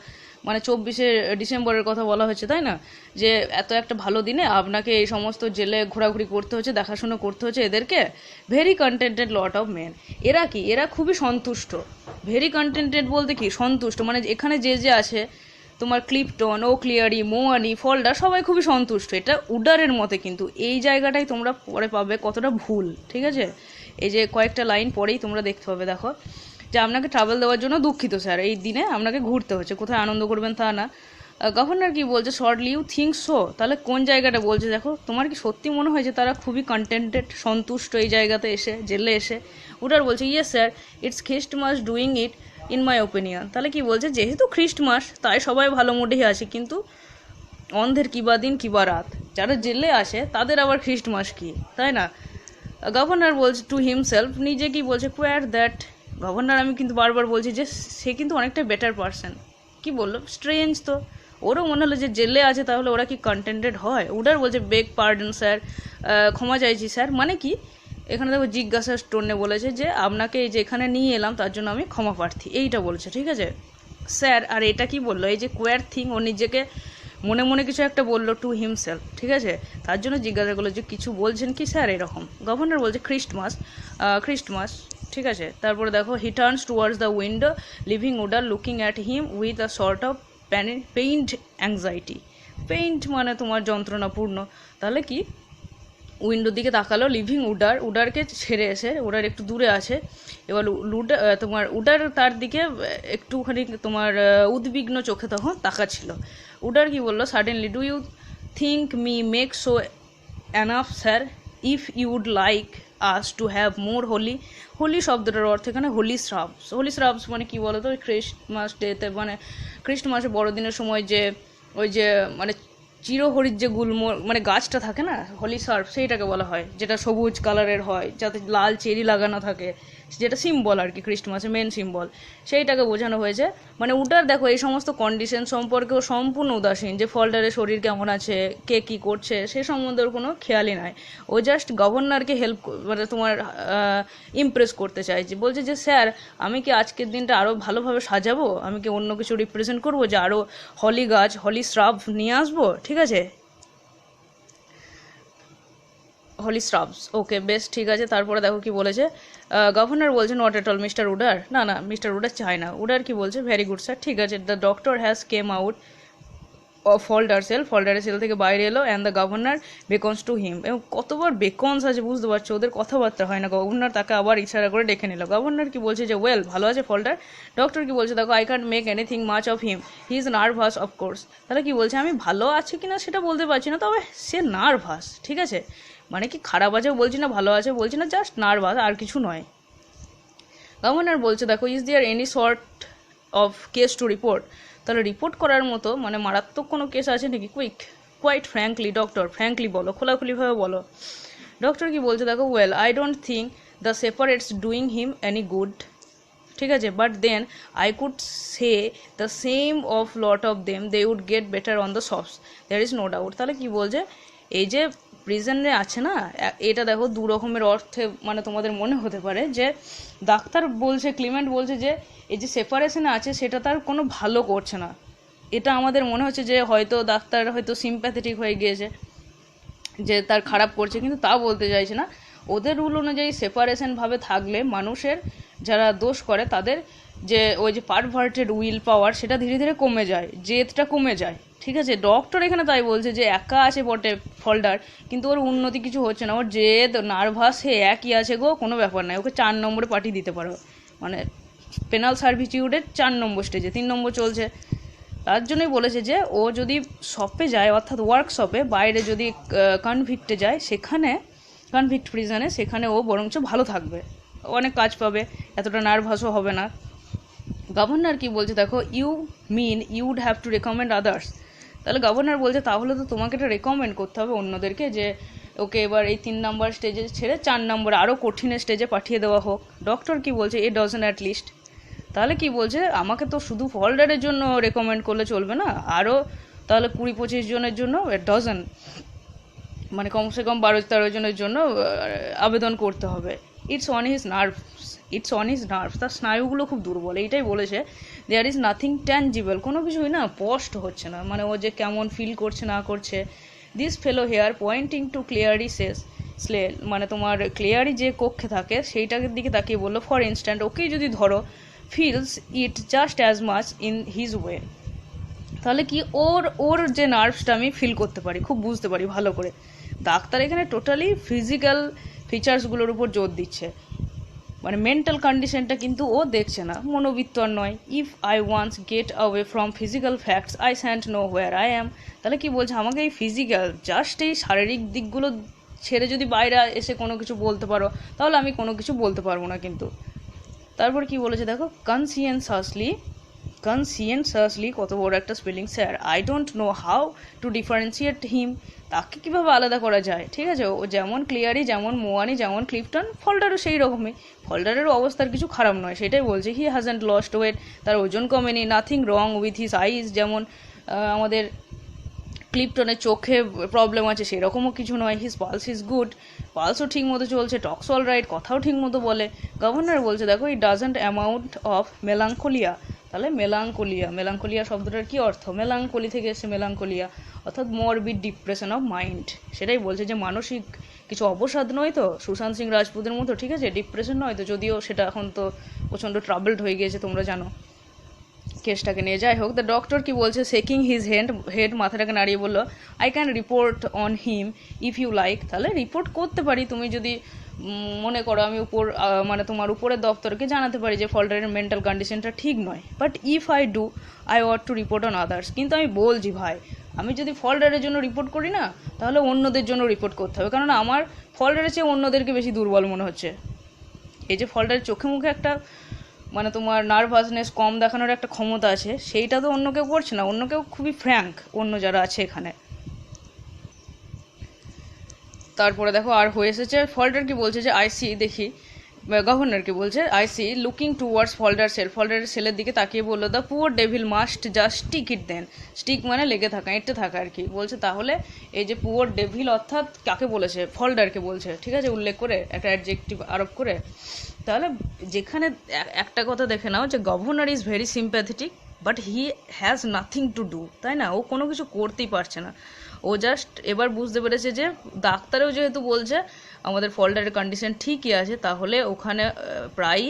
S1: মানে 24শে ডিসেম্বরের কথা বলা হচ্ছে, তাই না, যে এত একটা ভালো দিনে আপনাকে এই সমস্ত জেলে ঘোরাঘুরি করতে হচ্ছে, দেখাশুনো করতে হচ্ছে এদেরকে। Very contented lot of men, এরা কি, এরা খুবই সন্তুষ্ট। ভেরি কন্টেন্টেড বলতে কি, সন্তুষ্ট, মানে এখানে যে আছে তোমার ক্লিপটন, ও ক্লিয়ারি, মোয়ানি, ফল্ডার, সবাই খুবই সন্তুষ্ট। এটা উডারের মতে, কিন্তু এই জায়গাটাই তোমরা পরে পাবে কতটা ভুল, ঠিক আছে। এই যে কয়েকটা লাইন পরেই তোমরা দেখতে পাবে দেখো, যে আপনাকে ট্রাভেল দেওয়ার জন্য দুঃখিত স্যার, এই দিনে আপনাকে ঘুরতে হচ্ছে, কোথায় আনন্দ করবেন তা না। গভর্নর কি বলছে, শর্টলি, ইউ থিঙ্ক সো। তাহলে কোন জায়গাটা বলছে দেখো, তোমার কি সত্যি মনে হয় যে তারা খুবই কন্টেন্টেড, সন্তুষ্ট এই জায়গাতে এসে, জেলে এসে? উডার বলছে, yes sir, it's Christmas doing it in my opinion. তাহলে কি বলছে, যেহেতু খ্রিস্টমাস তাই সবাই ভালো মুডেই আছে, কিন্তু অন্ধের কিবা দিন কিবা রাত, যারা জেলে আসে তাদের আবার খ্রিস্টমাস কি, তাই না। গভর্নর বলছে টু হিমসেলফ, নিজে কি বলছে, কোয়ার দ্যাট। গভর্নর, আমি কিন্তু বারবার বলছি যে সে কিন্তু অনেকটা বেটার পারসন। কি বললো, স্ট্রেঞ্জ তো। ওরও মনে হলো যে জেলে আছে, তাহলে ওরা কি কন্টেন্টেড হয়। উডার বলছে, বেগ পার্ডন স্যার, ক্ষমা চাইছি স্যার। মানে কি, এখানে দেখো জিজ্ঞাসার টোনে বলেছে যে আপনাকে এই যে এখানে নিয়ে এলাম তার জন্য আমি ক্ষমা প্রার্থী, এইটা বলছে, ঠিক আছে স্যার। আর এটা কি বললো, এই যে কোয়ার থিং, ও নিজেকে মনে কিছু একটা বললো টু হিমসেলফ, ঠিক আছে, তার জন্য জিজ্ঞাসা করলো যে কিছু বলছেন কি স্যার এরকম। গভর্নর বলছে খ্রিস্টমাস, ঠিক আছে। তারপরে দেখো, he turns towards the window, leaving Wooder looking at him with a sort of pained anxiety. Pained মানে তোমার যন্ত্রণাপূর্ণ। তাহলে কি, উইন্ডোর দিকে তাকালো, লিভিং উডারকে ছেড়ে এসে, উডার একটু দূরে আছে, এবার উডার তার দিকে একটুখানি তোমার উদ্বিগ্ন চোখে তখন তাকাচ্ছিল। উডার কি বললো, suddenly, do you think me make so enough sir, if you'd like us to have more holy শব্দটার অর্থ এখানে হোলি শ্রাবস মানে কি বলো তো, ক্রিসমাস ডেতে, মানে ক্রিস্টমাসে বড়দিনের সময় যে ওই যে মানে চিরহরিৎ যে গুল্ম, মানে গাছটা থাকে না, হোলি সার্ফ, সেইটাকে বলা হয়, যেটা সবুজ কালারের হয়, যাতে লাল চেরি লাগানো থাকে, যেটা সিম্বল আর কি, ক্রিস্টমাসের মেন সিম্বল, সেইটাকে বোঝানো হয়েছে। মানে উডার দেখো এই সমস্ত কন্ডিশন সম্পর্কেও সম্পূর্ণ উদাসীন, যে ফল্ডারের শরীর কেমন আছে, কে কী করছে, সে সম্বন্ধে ওর কোনো খেয়ালই নাই। ও জাস্ট গভর্নরকে মানে তোমার ইমপ্রেস করতে চাইছে। বলছে যে স্যার, আমি কি আজকের দিনটা আরও ভালোভাবে সাজাবো, আমি কি অন্য কিছু রিপ্রেজেন্ট করবো, যে আরও হলি গাছ, হলি শ্রাব নিয়ে আসবো, ঠিক আছে। হলি স্রাবস, ওকে বেশ ঠিক আছে। তারপরে দেখো কি বলেছে, গভর্নর বলছে নট এট অল মিস্টার উডার, না না মিস্টার উডার চায় না। উডার কি বলছে, ভেরি গুড স্যার, ঠিক আছে। The doctor has come out Falder cell, ফল্ডারের সেল থেকে বাইরে এলো, and the governor beckons to him. এবং কতবার বেকনস আছে বুঝতে পারছো, ওদের কথাবার্তা হয় না। গভর্নর তাকে আবার ইশারা করে ডেকে নিল। গভর্নর কি বলছে যে ওয়েল, ভালো আছে ফল্ডার। ডক্টর কি বলছে, দেখো I can't make anything much of him, he is nervous of course. তাহলে কি বলছে, আমি ভালো আছি কিনা সেটা বলতে পারছি না, তবে সে নার্ভাস, ঠিক আছে। মানে কি খারাপ আছে বলছি না, ভালো আছে বলছি না, জাস্ট নার্ভাস, আর কিছু নয়। গভর্নর বলছে দেখো, is there any sort of case to report, তাহলে রিপোর্ট করার মতো মানে মারাত্মক কোনো কেস আছে নাকি, কোয়াইট ফ্র্যাঙ্কলি ডক্টর, ফ্র্যাঙ্কলি বলো, খোলাখুলিভাবে বলো। ডক্টর কি বলছে দেখো, well I don't think the separates doing him any good, ঠিক আছে, but then I could say the same of lot of them, they would get better on the shops, there is no doubt. তাহলে কি বলছে, এই যে প্রিজনে আছে না, এটা দেখো দু রকমের অর্থে মানে তোমাদের মনে হতে পারে যে ডাক্তার বলছে, ক্লিমেন্ট বলছে যে এই যে সেপারেশনে আছে সেটা তার কোনো ভালো করছে না। এটা আমাদের মনে হচ্ছে যে হয়তো ডাক্তার হয়তো সিম্প্যাথেটিক হয়ে গিয়েছে, যে তার খারাপ করছে, কিন্তু তা বলতে চাইছে না। ওদের রুল অনুযায়ী সেপারেশন ভাবে থাকলে মানুষের যারা দোষ করে তাদের যে ওই যে পারভার্টেড উইল পাওয়ার সেটা ধীরে ধীরে কমে যায়, জেদটা কমে যায়, ঠিক আছে। ডক্টর এখানে তাই বলছে যে একা আছে বটে ফল্ডার, কিন্তু ওর উন্নতি কিছু হচ্ছে না, ওর জেদ নার্ভাস সে একই আছে গো, কোনো ব্যাপার নাই, ওকে 4 নম্বরে পাঠিয়ে দিতে পারো, মানে পেনাল সার্ভিটিউডের 4 নম্বর স্টেজে, 3 নম্বর চলছে। তার জন্যই বলেছে যে ও যদি শপে যায়, অর্থাৎ ওয়ার্কশপে বাইরে যদি কনভিক্টে যায়, সেখানে কনভিক্ট প্রিজনে, সেখানে ও বরঞ্চ ভালো থাকবে, অনেক কাজ পাবে, এতটা নার্ভাসও হবে না। গভর্নর কি বলছে দেখো, you mean you'd have to recommend others, তাহলে গভর্নর বলছে তাহলে তো তোমাকে এটা রেকমেন্ড করতে হবে অন্যদেরকে, যে ওকে এবার এই 3 নম্বর স্টেজে ছেড়ে 4 নম্বর আরও কঠিন স্টেজে পাঠিয়ে দেওয়া হোক। ডক্টর কি বলছে, এ ডজন অ্যাট লিস্ট, তাহলে কি বলছে, আমাকে তো শুধু ফল্ডারের জন্য রেকমেন্ড করলে চলবে না, আরও তাহলে 20-25 জনের জন্য ডজন, মানে কমসে কম 12-13 জনের জন্য আবেদন করতে হবে। ইটস অন হিজ নার্ভস, তার স্নায়ুগুলো খুব দুর্বল, এইটাই বলেছে। দেয়ার ইজ নাথিং ট্যাঞ্জিবল, কোনো কিছুই না স্পষ্ট হচ্ছে না, মানে ও যে কেমন ফিল করছে না করছে। This fellow here pointing to Cleary slay, মানে তোমার ক্লিয়ারি যে কক্ষে থাকে সেইটার দিকে তাকিয়ে বললো, ফর ইনস্ট্যান্ট ওকেই যদি ধরো, feels it just as much in his way, তাহলে কি ওর ওর যে নার্ভসটা আমি ফিল করতে পারি, খুব বুঝতে পারি ভালো করে। ডাক্তার এখানে টোটালি ফিজিক্যাল ফিচার্সগুলোর উপর জোর দিচ্ছে, মানে মেন্টাল কন্ডিশনটা কিন্তু ও দেখছে না, মনোবিত্ত আর নয়। If I once get away from physical facts I shan't know where I am, তাহলে কি বলছে, আমাকে এই ফিজিক্যাল জাস্ট এই শারীরিক দিকগুলো ছেড়ে যদি বাইরে এসে কোনো কিছু বলতে পারো, তাহলে আমি কোনো কিছু বলতে পারবো না কিন্তু। তারপর কি বলেছে দেখো, কনসিয়েন্সাসলি, কত বড় একটা spelling sir, I don't know how to differentiate him, তাকে কীভাবে আলাদা করা যায়, ঠিক আছে। ও যেমন ক্লিয়ারি, যেমন মোয়ানি, যেমন ক্লিফটন, ফল্ডারও সেই রকমই, ফল্ডারেরও অবস্থার কিছু খারাপ নয়, সেটাই বলছে। হি হ্যাজন্ট লস্ট ওয়েট, তার ওজন কমেনি, nothing wrong with his eyes, যেমন আমাদের ক্লিপটনের চোখে প্রবলেম আছে সেরকমও কিছু নয়। হিজ পালস ইজ গুড, পালসও ঠিক মতো চলছে, টক্স অল রাইট, কথাও ঠিক মতো বলে। গভর্নর বলছে দেখো, ইট ডাজন্ট অ্যামাউন্ট অফ মেলাঙ্কোলিয়া, তাহলে মেলাঙ্কোলিয়া শব্দটার কি অর্থ, মেলাঙ্কোলি থেকে এসে মেলাঙ্কোলিয়া, অর্থাৎ মরবিড ডিপ্রেশন অফ মাইন্ড, সেটাই বলছে যে মানসিক কিছু অবসাদ নয় তো সুশান্ত সিং রাজপুতের মতো, ঠিক আছে, ডিপ্রেশন নয় তো, যদিও সেটা এখন তো প্রচণ্ড ট্রাবলড হয়ে গিয়েছে তোমরা জানো কেসটাকে নিয়ে। যাই হোক, দ্য ডক্টর কি বলছে, শেকিং হিজ হেড, মাথাটাকে নাড়িয়ে বললো, I can report on him if you like, তাহলে রিপোর্ট করতে পারি তুমি যদি মনে করো, আমি মানে তোমার উপরের দপ্তরকে জানাতে পারি যে ফল্ডারের মেন্টাল কন্ডিশনটা ঠিক নয়, but if I do I want to report on others, কিন্তু আমি বলছি ভাই, আমি যদি ফল্ডারের জন্য রিপোর্ট করি না, তাহলে অন্যদের জন্য রিপোর্ট করতে হবে, কারণ আমার ফল্ডারের চেয়ে অন্যদেরকে বেশি দুর্বল মনে হচ্ছে। এই যে ফল্ডারের চোখে মুখে একটা মানে তোমার নার্ভাসনেস কম দেখানোর একটা ক্ষমতা আছে, সেইটা তো অন্য কেউ করছে না, অন্য কেউ খুবই ফ্র্যাঙ্ক, অন্য যারা আছে এখানে। তারপরে দেখো আর হয়ে এসেছে, ফল্ডার কি বলছে যে আইসি দেখি, গভর্নর কি বলছে, আইসি লুকিং টুয়ার্ডস ফল্ডারের সেলের দিকে তাকিয়ে বললো, the poor devil must just stick it then, stick মানে লেগে থাকা, এঁটে থাকা আর কি। বলছে তাহলে এই যে পুয়ার ডেভিল অর্থাৎ কাকে বলেছে, ফল্ডারকে বলছে, ঠিক আছে, উল্লেখ করে একটা অ্যাডজেক্টিভ আরোপ করে। তাহলে যেখানে একটা কথা দেখে নাও যে governor is very sympathetic but he has nothing to do, তাই না, ও কোনো কিছু করতেই পারছে না, ও জাস্ট এবার বুঝতে পেরেছে যে ডাক্তারও যেহেতু বলছে আমাদের ফল্ডারের কন্ডিশন ঠিকই আছে, তাহলে ওখানে প্রায়ই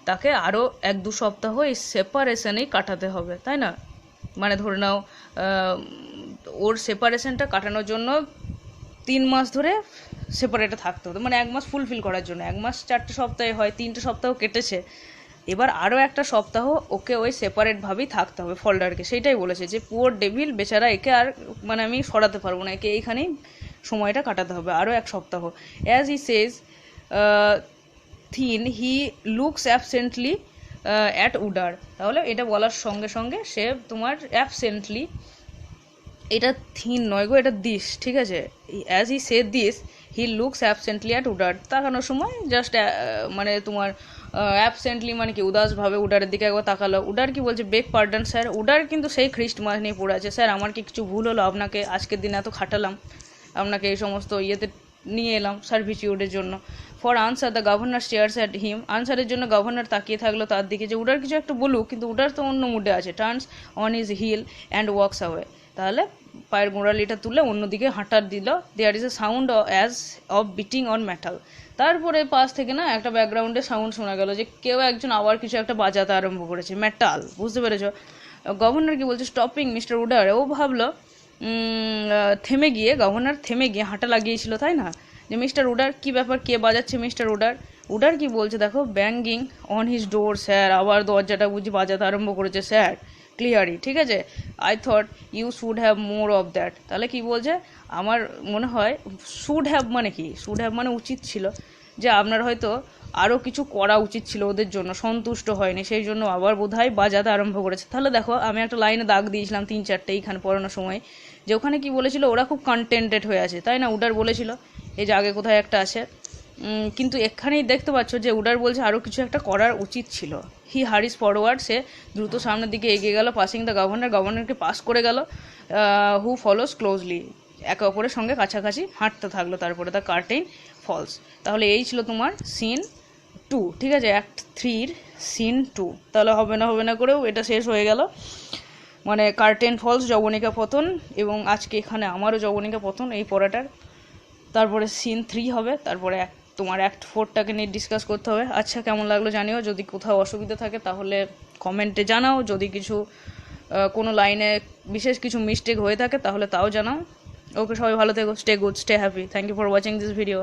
S1: তাকে আরও 1-2 সপ্তাহ এই সেপারেশনেই কাটাতে হবে, তাই না? মানে ধরে নাও ওর সেপারেশনটা কাটানোর জন্য 3 মাস ধরে সেপারেটে থাকতে হতো, মানে 1 মাস ফুলফিল করার জন্য। 1 মাস 4টে সপ্তাহে হয়, 3টে সপ্তাহ কেটেছে, এবার আরও একটা সপ্তাহ ওকে ওই সেপারেটভাবেই থাকতে হবে ফল্ডারকে। সেইটাই বলেছে যে পুয়ার ডেভিল বেচারা, একে আর মানে আমি সরাতে পারবো না, একে এইখানেই সময়টা কাটাতে হবে আরও 1 সপ্তাহ। As he says this he looks absently at Wooder. তাহলে এটা বলার সঙ্গে সঙ্গে সে তোমার অ্যাবসেন্টলি, এটা থিন নয় গো, এটা দিস, ঠিক আছে? As he said this he looks absently at Wooder, তাকানোর সময় জাস্ট মানে তোমার অ্যাবসেন্টলি মানে কি উদাসভাবে উডারের দিকে একবার তাকালো। উডার কি বলছে, বেক পার্ডন স্যার। উডার কিন্তু সেই খ্রিস্টমাস নিয়ে পড়ে আছে, স্যার আমার কি কিছু ভুল হলো? আপনাকে আজকের দিনে এত খাটালাম, আপনাকে এই সমস্ত ইয়েতে নিয়ে এলাম সার্ভিটিউডের জন্য। For answer the governor stares at him. আনসারের জন্য গভর্নর তাকিয়ে থাকলো তার দিকে, যে উডার কিছু একটা বলুক, কিন্তু উডার তো অন্য মুডে আছে। Turns on his heel and walks away. তাহলে পায়ের গোড়ালিটা তুলে অন্যদিকে হাঁটার দিল। There is a sound as of beating on metal. তারপরে পাশ থেকে না একটা ব্যাকগ্রাউন্ডে সাউন্ড শোনা গেল, যে কেউ একজন আবার কিছু একটা বাজাতে আরম্ভ করেছে, মেটাল, বুঝতে পেরেছ? গভর্নর কি বলছে, স্টপিং মিস্টার উডার। ও ভাবলো থেমে গিয়ে, গভর্নর থেমে গিয়ে হাঁটা লাগিয়েছিল, তাই না? যে মিস্টার উডার কী ব্যাপার, কে বাজাচ্ছে মিস্টার উডার? উডার কি বলছে দেখো, banging on his door sir. আবার দরজাটা বুঝি বাজাতে আরম্ভ করেছে স্যার, ক্লিয়ারই, ঠিক আছে? I thought you should have more of that. তাহলে কি বলছে, আমার মনে হয় শুড হ্যাভ মানে কি, শুড হ্যাভ মানে উচিত ছিল, যে আপনার হয়তো আরও কিছু করা উচিত ছিল, ওদের জন্য সন্তুষ্ট হয়নি, সেই জন্য আবার বোধহয় বাজাতে আরম্ভ করেছে। তাহলে দেখো আমি একটা লাইনে দাগ দিয়েছিলাম 3-4টে এইখানে পড়ানোর সময়, যে ওখানে কি বলেছিল, ওরা খুব কন্টেন্টেড হয়ে আছে, তাই না? উডার বলেছিল, এই যে আগে কোথায় একটা আছে, কিন্তু এখানেই দেখতে পাচ্ছ যে উডার বলছে আরও কিছু একটা করার উচিত ছিল। হি হারিস ফরওয়ার্ড, সে দ্রুত সামনের দিকে এগিয়ে গেল। পাসিং দ্য গভর্নর, গভর্নরকে পাস করে গেল। হু ফলোস ক্লোজলি, একে অপরের সঙ্গে কাছাকাছি হাঁটতে থাকলো। তারপরে দ্য কার্টেন ফলস। তাহলে এই ছিল তোমার সিন 2, ঠিক আছে? অ্যাক্ট 3-র সিন 2। তাহলে হবে না করেও এটা শেষ হয়ে গেল, মানে কার্টেন ফলস, যবনিকা পতন, এবং আজকে এখানে আমারও যবনিকা পতন এই পড়াটার। তারপরে সিন 3 হবে, তারপরে তোমার অ্যাক্ট 4টাকে নিয়ে ডিসকাস করতে হবে। আচ্ছা, কেমন লাগলো জানিও। যদি কোথাও অসুবিধা থাকে তাহলে কমেন্টে জানাও। যদি কিছু কোনো লাইনে বিশেষ কিছু মিস্টেক হয়ে থাকে তাহলে তাও জানাও। ওকে, সবাই ভালো থেকো, stay good, stay happy. Thank you for watching this video.